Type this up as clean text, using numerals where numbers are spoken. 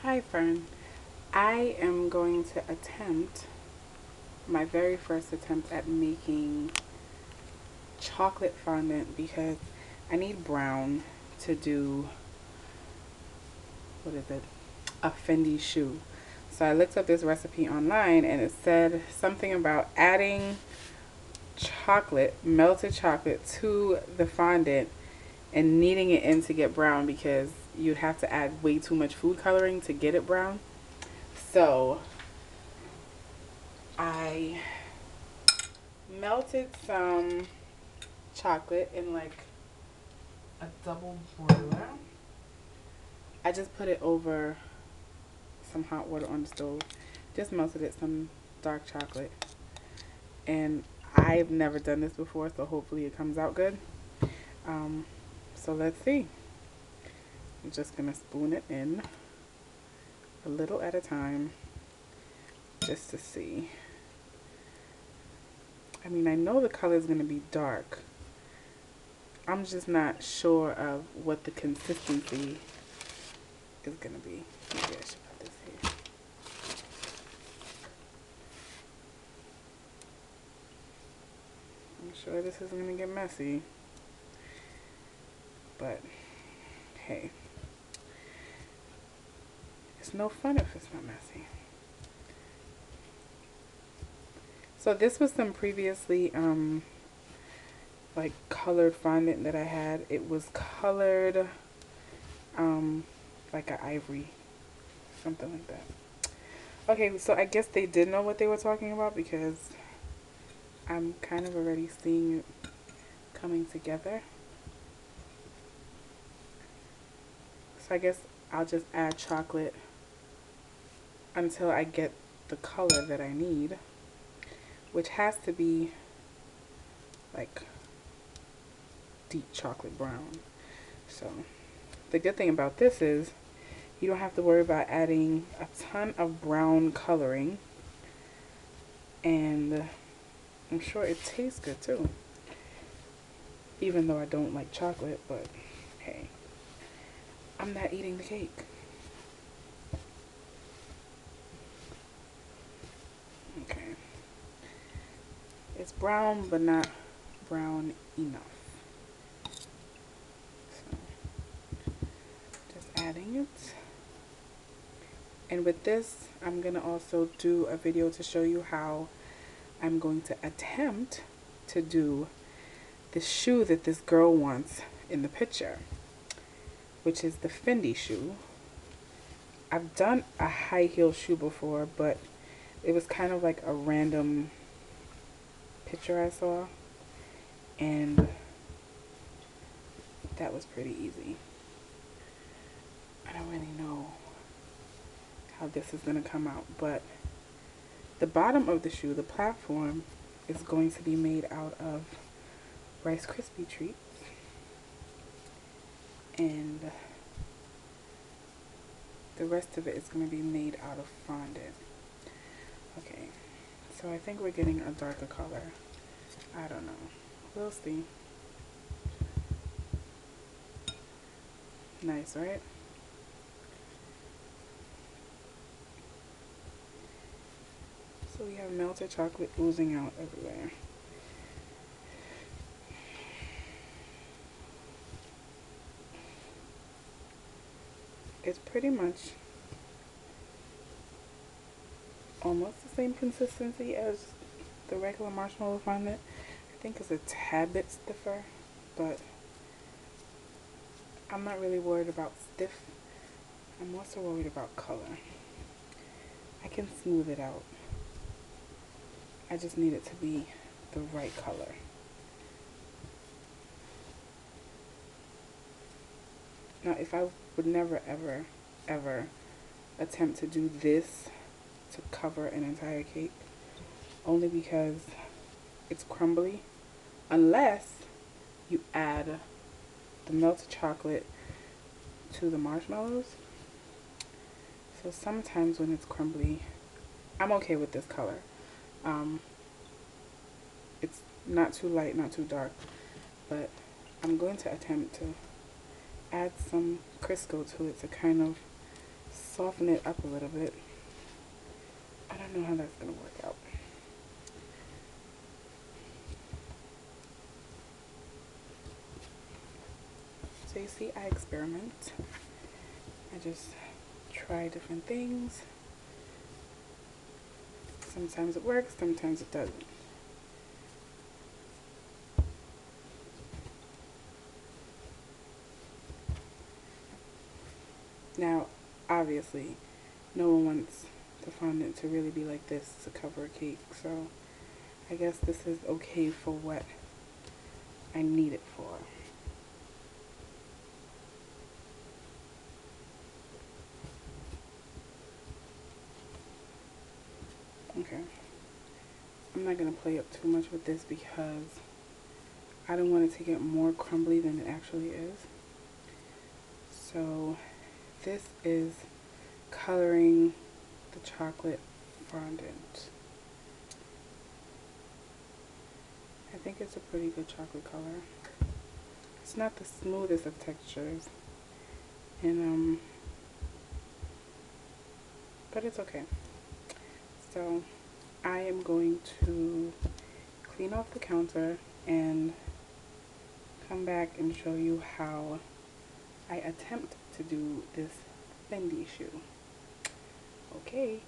Hi, Fern. I am going to attempt my very first attempt at making chocolate fondant because I need brown to do, what is it, a Fendi shoe. So I looked up this recipe online and it said something about adding chocolate, melted chocolate, to the fondant and kneading it in to get brown because you'd have to add way too much food coloring to get it brown. So I melted some chocolate in like a double boiler. I just put it over some hot water on the stove. Just melted it, some dark chocolate. And I've never done this before, so hopefully it comes out good. Um, so let's see. I'm just gonna spoon it in a little at a time just to see. I mean, I know the color is gonna be dark. I'm just not sure of what the consistency is gonna be. Maybe I should put this here. I'm sure this is gonna get messy, but hey, it's no fun if it's not messy. So this was some previously like colored fondant that I had. It was colored like an ivory, something like that. Okay, so I guess they did know what they were talking about because I'm kind of already seeing it coming together. So I guess I'll just add chocolate until I get the color that I need, which has to be like deep chocolate brown. So the good thing about this is you don't have to worry about adding a ton of brown coloring, and I'm sure it tastes good too, even though I don't like chocolate. But hey, I'm not eating the cake. Okay, it's brown but not brown enough, so just adding it. And with this, I'm gonna also do a video to show you how I'm going to attempt to do the shoe that this girl wants in the picture, which is the Fendi shoe. I've done a high heel shoe before, but it was kind of like a random picture I saw, and that was pretty easy. I don't really know how this is going to come out, but the bottom of the shoe, the platform, is going to be made out of Rice Krispie treats, and the rest of it is going to be made out of fondant. Okay, so I think we're getting a darker color. I don't know. We'll see. Nice, right? So we have melted chocolate oozing out everywhere. It's pretty much almost the same consistency as the regular marshmallow fondant. I think it's a tad bit stiffer, but I'm not really worried about stiff. I'm more so worried about color. I can smooth it out. I just need it to be the right color. Now, if I would never, ever, ever attempt to do this to cover an entire cake, only because it's crumbly, unless you add the melted chocolate to the marshmallows. So sometimes when it's crumbly, I'm okay with this color. It's not too light, not too dark, but I'm going to attempt to add some Crisco to it to kind of soften it up a little bit. I don't know how that's gonna work out. So you see, I experiment. I just try different things. Sometimes it works, sometimes it doesn't. Now, obviously, no one wants the fondant to really be like this to cover a cake, so I guess this is okay for what I need it for. Okay. I'm not going to play up too much with this because I don't want it to get more crumbly than it actually is. So this is coloring the chocolate fondant. I think it's a pretty good chocolate color. It's not the smoothest of textures, and but it's okay. So I am going to clean off the counter and come back and show you how I attempt to do this bendy shoe. Okay.